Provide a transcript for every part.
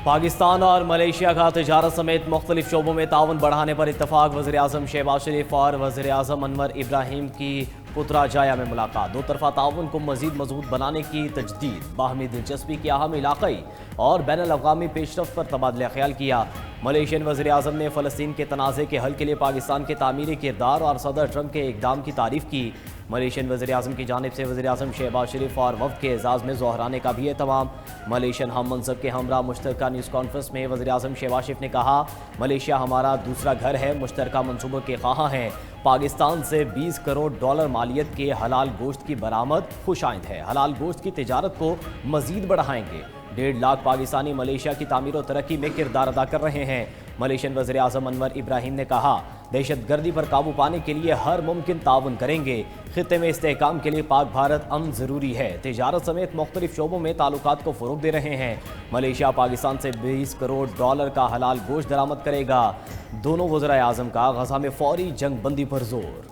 पाकिस्तान और मलेशिया का तिजारत समेत मुख्तलिफ शोबों में ताउन बढ़ाने पर इत्तफाक। वज़ीर-ए-आज़म शहबाज शरीफ और वज़ीर-ए-आज़म अनवर इब्राहिम की पुतराजाया में मुलाकात। दो तरफा ताउन को मज़ीद मजबूत बनाने की तजदीद। बाहमी दिलचस्पी की अहम इलाक़ाई और बैनुल-अक़वामी पेशरफ्त पर तबादला ख्याल किया। मलेशियन वज़ीर-ए-आज़म ने फ़लस्तीन के तनाज़े के हल के लिए पाकिस्तान के तामीरी किरदार और सदर ट्रंप के इक़दाम की तारीफ़ की। मलेशियन वज़ीर-ए-आज़म की जानिब से वज़ीर-ए-आज़म शहबाज शरीफ और वफ़द के एजाज़ में ज़ोहराने का भी एहतमाम। मलेशियन हम मनसब के हमरा मुश्तरका न्यूज़ कॉन्फ्रेंस में वज़ीर-ए-आज़म शहबाज शरीफ ने कहा, मलेशिया हमारा दूसरा घर है, मुश्तरका मनसूबों के ख़्वाह हैं। पाकिस्तान से 20 करोड़ डॉलर मालियत के हलाल गोश्त की बरामद खुशाइंद है। हलाल गोश्त की तिजारत को मज़ीद बढ़ाएंगे। 1.5 लाख पाकिस्तानी मलेशिया की तामीर और तरक्की में किरदार अदा कर रहे हैं। मलेशियन वज़ीर-ए-आज़म अनवर इब्राहिम ने कहा, दहशतगर्दी पर काबू पाने के लिए हर मुमकिन ताउन करेंगे। खित्ते में इस्तेहकाम के लिए पाक भारत अमन ज़रूरी है। तिजारत समेत मुख्तलिफ शोबों में ताल्लुकात को फ़रोग़ दे रहे हैं। मलेशिया पाकिस्तान से 20 करोड़ डॉलर का हलाल गोश्त दरामद करेगा। दोनों वज़ीर-ए-आज़म का गज़ा में फ़ौरी जंग बंदी पर जोर।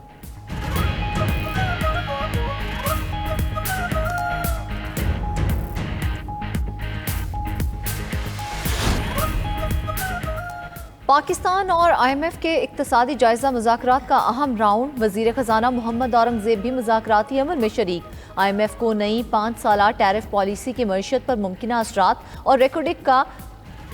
पाकिस्तान और IMF के इक़्तिसादी जायज़ा मुज़ाकरात का अहम राउंड। वज़ीर ख़जाना मोहम्मद औरंगज़ेब भी मुज़ाकराती अमल में शरीक। IMF को नई 5 साला टैरिफ पॉलिसी की मईशत पर मुमकिना असरात और रेकोडिक का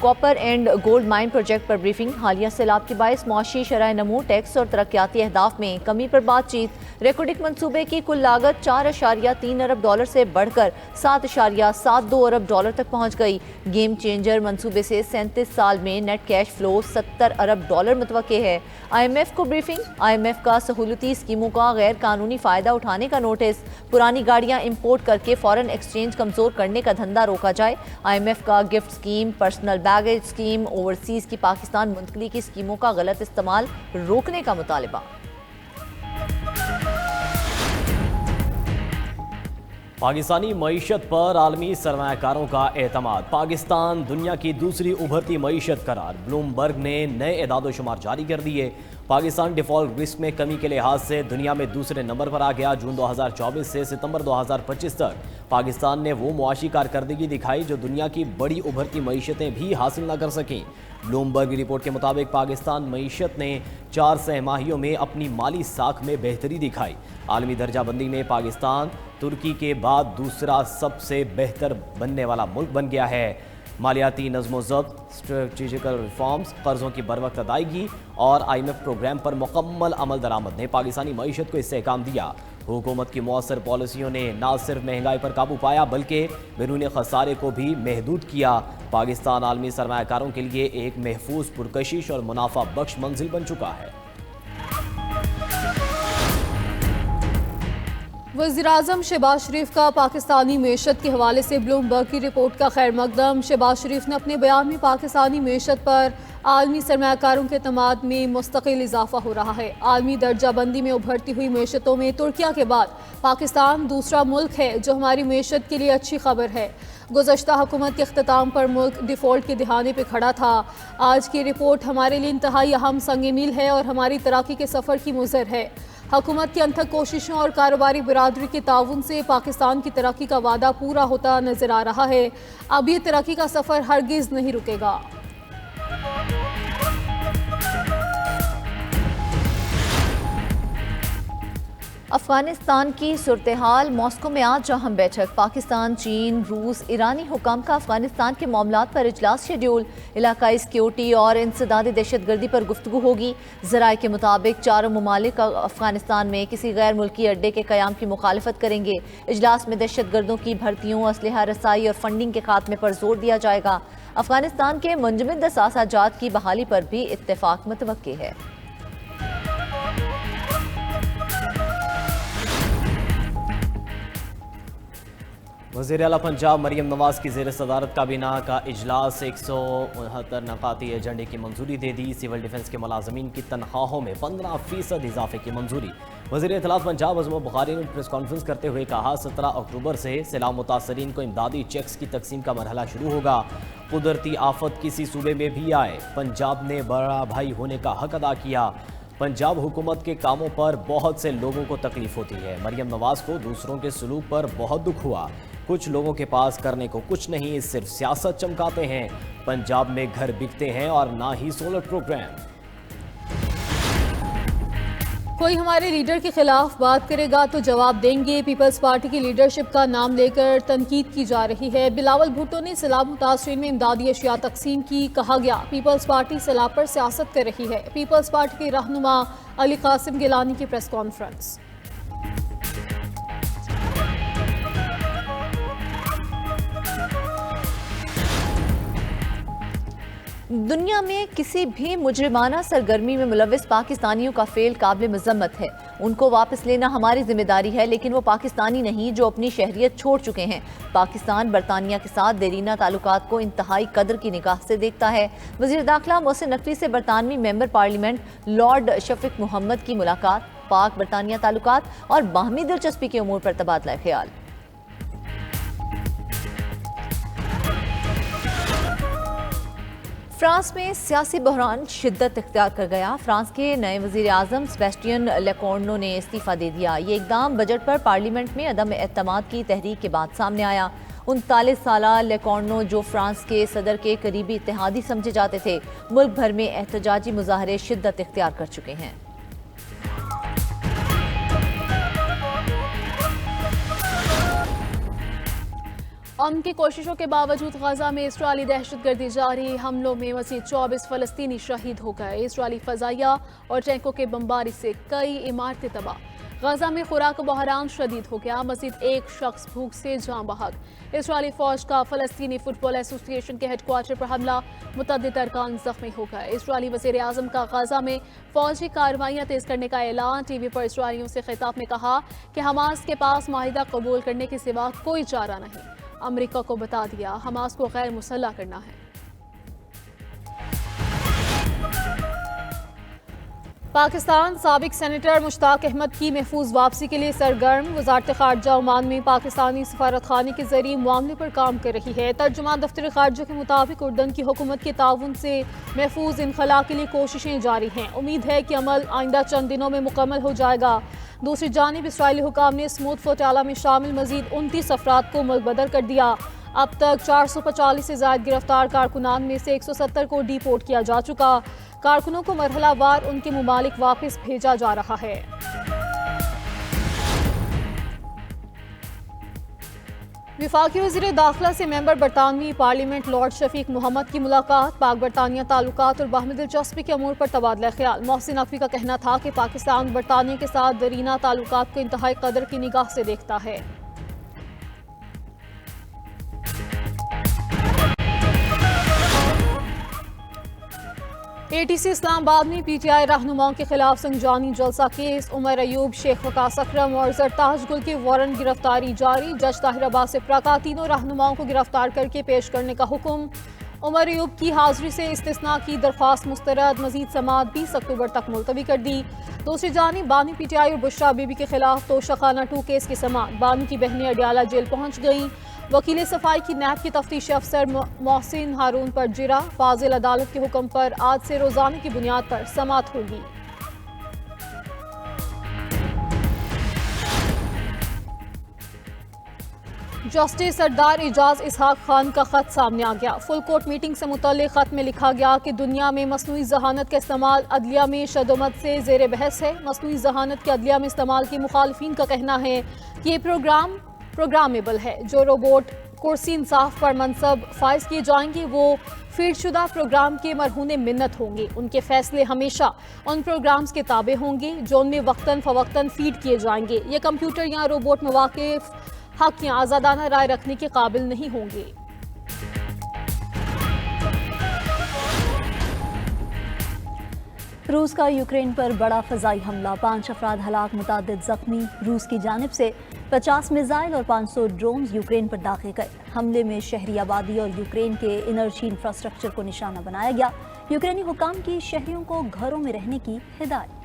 copper and gold mine project पर ब्रीफिंग। हालिया सैलाब के बायस मुआशी शरह नमू, टैक्स और तरक्याती अहदाफ में कमी पर बातचीत। रेकोडिक मनसूबे की कुल लागत 4.3 अरब डॉलर से बढ़कर 7.72 अरब डॉलर तक पहुँच गई। गेम चेंजर मनसूबे से 37 साल में नेट कैश फ्लो 70 अरब डॉलर मुतवक्के है। IMF को ब्रीफिंग। IMF का सहूलती स्कीमों का गैर कानूनी फ़ायदा उठाने का नोटिस। पुरानी गाड़ियाँ इम्पोर्ट करके फ़ॉरेन एक्सचेंज कमज़ोर करने का धंधा रोका जाए। IMF का gift scheme, personal baggage scheme, overseas की पाकिस्तान मुंतकली की स्कीमों का गलत इस्तेमाल रोकने का मुतालबा। पाकिस्तानी मईशत पर आलमी सरमायाकारों का एतमाद। पाकिस्तान दुनिया की दूसरी उभरती मईशत करार। ब्लूमबर्ग ने नए एदाद-ओ-शुमार जारी कर दिए। पाकिस्तान डिफ़ॉल्ट रिस्क में कमी के लिहाज से दुनिया में दूसरे नंबर पर आ गया। जून 2024 से सितंबर 2025 तक पाकिस्तान ने वो मुआशी कारकर्दगी दिखाई जो दुनिया की बड़ी उभरती मईशतें भी हासिल न कर सकें। ब्लूमबर्ग रिपोर्ट के मुताबिक पाकिस्तान मईशत ने 4 सहमाहियों में अपनी माली साख में बेहतरी दिखाई। आलमी दर्जाबंदी में पाकिस्तान तुर्की के बाद दूसरा सबसे बेहतर बनने वाला मुल्क बन गया है। मालियाती नज़्म-ओ-ज़ब्त, स्ट्रेटेजिकल रिफॉर्म्स, कर्ज़ों की बरवक्त अदायगी और IMF प्रोग्राम पर मुकम्मल अमल दरामद ने पाकिस्तानी मईशत को इस्तेहकाम दिया। हुकूमत की मौसर पॉलिसियों ने न सिर्फ महंगाई पर काबू पाया बल्कि बैरूनी खसारे को भी महदूद किया। पाकिस्तान आलमी सरमायाकारों के लिए एक महफूज, पुरकशिश और मुनाफा बख्श मंजिल बन चुका है। वज़ीर-ए-आज़म शहबाज शरीफ का पाकिस्तानी मईशत के हवाले से ब्लूमबर्ग की रिपोर्ट का खैर मकदम। शहबाज शरीफ ने अपने बयान में पाकिस्तानी मईशत पर आलमी सरमायाकारों के अतमाद में मुस्तकिल इजाफा हो रहा है। आलमी दर्जाबंदी में उभरती हुई मईशतों में तुर्किया के बाद पाकिस्तान दूसरा मुल्क है जो हमारी मईशत के लिए अच्छी खबर है। गुज़श्ता हुकूमत के अख्ताम पर मुल्क डिफ़ॉल्ट के दिहाने पर खड़ा था। आज की रिपोर्ट हमारे लिए इंतहाई अहम संग मील है और हमारी तरक्की के सफ़र की मुज़र है। हुकूमत की अनथक कोशिशों और कारोबारी बिरादरी के ताउन से पाकिस्तान की तरक्की का वादा पूरा होता नजर आ रहा है। अब ये तरक्की का सफ़र हरगिज़ नहीं रुकेगा। अफगानिस्तान की सूरत हाल। मॉस्को में आज अहम बैठक। पाकिस्तान, चीन, रूस, ईरानी हुकाम का अफगानिस्तान के मामलात पर इजलास शेड्यूल। इलाकाई सिक्योरिटी और इंसदादी दहशतगर्दी पर गुफ्तगू होगी। ज़राए के मुताबिक चारों ममालिक अफगानिस्तान में किसी गैर मुल्की अड्डे के क़याम की मुखालफत करेंगे। इजलास में दहशतगर्दों की भर्तियों, असलहा रसाई और फंडिंग के खात्मे पर जोर दिया जाएगा। अफगानिस्तान के मुंजमद असासाजात की बहाली पर भी इत्तेफाक मुतवक्के है। वज़ीर आला पंजाब मरियम नवाज़ की ज़ेर सदारत काबीना का इजलास 169 नकाती एजेंडे की मंजूरी दे दी। सिविल डिफेंस के मुलाजमीन की तनख्वाहों में 15% इजाफे की मंजूरी। वज़ीर इत्तलात पंजाब अज़म बुखारी ने प्रेस कॉन्फ्रेंस करते हुए कहा, 17 अक्टूबर से सैलाब मुतासरीन को इमदादी चेक्स की तकसीम का मरहला शुरू होगा। कुदरती आफत किसी सूबे में भी आए, पंजाब ने बड़ा भाई होने का हक अदा किया। पंजाब हुकूमत के कामों पर बहुत से लोगों को तकलीफ होती है। मरियम नवाज़ को दूसरों के सलूक पर बहुत दुख हुआ। कुछ लोगों के पास करने को कुछ नहीं, सिर्फ सियासत चमकाते हैं। पंजाब में घर बिकते हैं और ना ही सोलर प्रोग्राम। कोई हमारे लीडर के खिलाफ बात करेगा तो जवाब देंगे। पीपल्स पार्टी की लीडरशिप का नाम लेकर तनकीद की जा रही है। बिलावल भुट्टो ने सैलाब मुतासरीन में इमदादी अशिया तकसीम की, कहा गया पीपल्स पार्टी सैलाब पर सियासत कर रही है। पीपल्स पार्टी के रहनुमा अली कासिम गिलानी की प्रेस कॉन्फ्रेंस। दुनिया में किसी भी मुजरिमाना सरगर्मी में मुलविस पाकिस्तानियों का फेल काबिल मजम्मत है। उनको वापस लेना हमारी जिम्मेदारी है, लेकिन वो पाकिस्तानी नहीं जो अपनी शहरियत छोड़ चुके हैं। पाकिस्तान बरतानिया के साथ देरीना ताल्लुकात को इंतहाई कदर की निगाह से देखता है। वज़ीर दाखिला मोहसिन नकवी से बरतानवी member parliament lord Shafiq Mohammad की मुलाकात, पाक बरतानिया ताल्लुकात और बाहमी दिलचस्पी के उमूर पर तबादला ख्याल। फ्रांस में सियासी बहरान शिद्दत इख्तियार कर गया। फ्रांस के नए वजीर आजम सेबेस्टियन लेकॉर्नो ने इस्तीफा दे दिया। ये इकदाम बजट पर पार्लियामेंट में अदम एतमाद की तहरीक के बाद सामने आया। 39 साला लेकॉर्नो, जो फ्रांस के सदर के करीबी इत्तेहादी समझे जाते थे, मुल्क भर में एहतजाजी मुजाहरे शिद्दत इख्तियार कर चुके हैं। अमन की कोशिशों के बावजूद गजा में इस्राएली दहशतगर्दी जारी। हमलों में मज़ीद 24 फलस्तीनी शहीद हो गए। इस्राएली फजाइया और टैंकों के बमबारी से कई इमारतें तबाह। गजा में खुराक बहरान शदीद हो गया। मज़ीद एक शख्स भूख से जाँ बहक। इस्राएली फौज का फलस्तीनी फुटबॉल एसोसिएशन के हेडक्वार्टर पर हमला, मुतअद्दिद अरकान जख्मी हो गए। इस्राएली वज़ीर आज़म का गजा में फौजी कार्रवाइयाँ तेज़ करने का ऐलान। टीवी पर इस्राएलियों से खिताब में कहा कि हमास के पास माहिदा कबूल करने के सिवा कोई चारा नहीं। अमेरिका को बता दिया हमास को गैर मुसल्लह करना है। पाकिस्तान साबिक सेनेटर मुश्ताक अहमद की महफूज वापसी के लिए सरगर्म। वजारत खारजा ओमान में पाकिस्तानी सफारत खाने के जरिए मामले पर काम कर रही है। तर्जुमान दफ्तर खारजा के मुताबिक उर्दन की हुकूमत के ताउन से महफूज इनखला के लिए कोशिशें जारी हैं। उम्मीद है कि अमल आइंदा चंद दिनों में मुकम्मल हो जाएगा। दूसरी जानिब इसराइली हुकाम ने स्मूथ फोटाला में शामिल मजीद 29 अफराद को मुल्क बदल कर दिया। अब तक 445 से ज्यादा गिरफ्तार कारकुनान में से 170 को डिपोर्ट किया जा चुका। कारकुनों को मरहलावार उनके मुमालिक वापस भेजा जा रहा है। विफाकी वज़ीर दाखिला से मेंबर बरतानवी पार्लियामेंट लॉर्ड शफीक मोहम्मद की मुलाकात, पाक बरतानिया ताल्लुकात और बाहमी दिलचस्पी के अमूर पर तबादला ख्याल। मोहसिन नकवी का कहना था कि पाकिस्तान बरतानिया के साथ दरीना ताल्लुकात को इंतहाई कदर की निगाह से देखता है। ATC इस्लामाबाद में PTI रहनुमाओं के खिलाफ संजानी जलसा केस। उमर अयूब, शेख वकास अकरम और जरताज गुल की वारंट गिरफ्तारी जारी। जज ताहिर अब्बास से प्राका तीनों रहनुमाओं को गिरफ्तार करके पेश करने का हुक्म। उमर अयूब की हाजिरी से इस्तिस्ना की दरख्वास्त मुस्तरद। मजीद समाअत 20 अक्टूबर तक मुलतवी कर दी। दूसरी जानिब बानी PTI और बुशरा बीबी के खिलाफ तोशाखाना 2 केस की समाअत। बानी की बहनें अडियाला जेल पहुंच गईं। वकील सफाई की नैब की तफ्तीशी अफसर मोहसिन हारून पर जिरा। फाजिल अदालत के हुक्म पर आज से रोजाना की बुनियाद पर समाअत होगी। जस्टिस सरदार इजाज इसहाक खान का खत सामने आ गया। फुल कोर्ट मीटिंग से मुतल्लिक खत में लिखा गया कि दुनिया में मसनूई जहानत का इस्तेमाल अदलिया में शदोमत से जेर बहस है। मसनूई जहानत के अदलिया में इस्तेमाल की मुखालिफिन का कहना है कि ये प्रोग्रामेबल है। जो रोबोट कुर्सी इंसाफ पर मनसब फाइज किए जाएंगे वो फीडशुदा प्रोग्राम के मरहूने मिन्नत होंगे। उनके फैसले हमेशा उन प्रोग्राम्स के ताबे होंगे जो उनमें वक्तन फवक्तन फीड किए जाएंगे। ये कंप्यूटर या रोबोट मवाकिफ हक या आज़ादाना राय रखने के काबिल नहीं होंगे। रूस का यूक्रेन पर बड़ा फ़ज़ाई हमला, 5 अफराद हलाक, मुतादिद ज़ख्मी। रूस की जानिब से 50 मिसाइल और 500 ड्रोन यूक्रेन पर दागे गए। हमले में शहरी आबादी और यूक्रेन के एनर्जी इंफ्रास्ट्रक्चर को निशाना बनाया गया। यूक्रेनी हुकाम की शहरियों को घरों में रहने की हिदायत।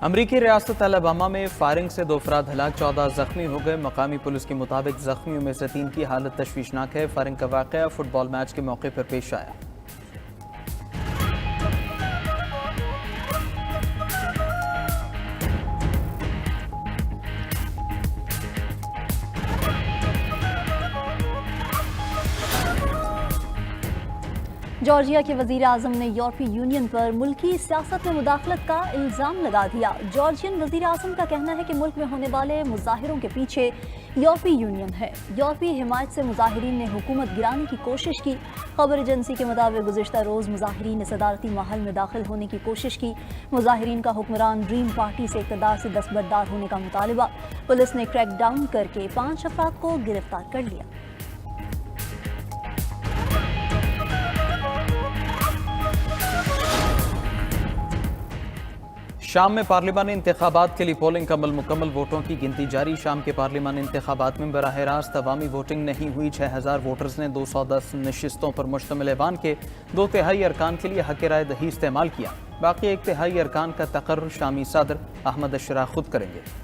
अमरीकी रियासत अलबामा में फायरिंग से 2 अफराद हलाक, 14 जख्मी हो गए। मकामी पुलिस के मुताबिक जख्मियों में से 3 की हालत तशवीशनाक है। फायरिंग का वाक़या फुटबॉल मैच के मौके पर पेश आया। जॉर्जिया के वज़ीर आज़म ने यूरोपीय यूनियन पर मुल्की सियासत में मुदाखलत का इल्ज़ाम लगा दिया। जॉर्जियन वज़ीर आज़म का कहना है कि मुल्क में होने वाले मुजाहिरों के पीछे यूरोपीय यूनियन है। यूरोपीय हिमायत से मुजाहिरीन ने हुकूमत गिराने की कोशिश की। खबर एजेंसी के मुताबिक गुज़िश्ता रोज़ मुजाहिरीन ने सदारती महल में दाखिल होने की कोशिश की। मुजाहिरीन का हुक्मरान ड्रीम पार्टी से इक़्तिदार से दस्तबरदार होने का मुतालिबा। पुलिस ने क्रैकडाउन करके 5 अफराद को गिरफ्तार कर लिया। शाम में पार्लिमानी इंतखाबात के लिए पोलिंग का अमल मुकम्मल। वोटों की गिनती जारी। शाम के पार्लिमानी इंतखाबात में बराह रास्त अवामी वोटिंग नहीं हुई। 6000 वोटर्स ने 210 नशिस्तों पर मुश्तमिल ऐवान के 2/3 अरकान के लिए हक राय दही इस्तेमाल किया। बाकी 1/3 अरकान का तकर्रुर शामी सदर अहमद अशरा खुद करेंगे।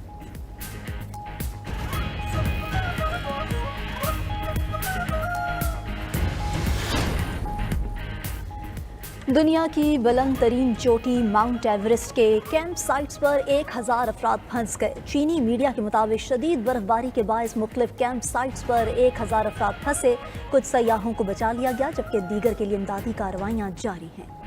दुनिया की बुलंद तरीन चोटी माउंट एवरेस्ट के कैंप साइट्स पर 1000 अफराद फंस गए। चीनी मीडिया के मुताबिक शदीद बर्फबारी के बायस मुख्तलिफ कैंप साइट्स पर 1000 अफराद फंसे। कुछ सयाहों को बचा लिया गया जबकि दीगर के लिए इमदादी कार्रवाइयाँ जारी हैं।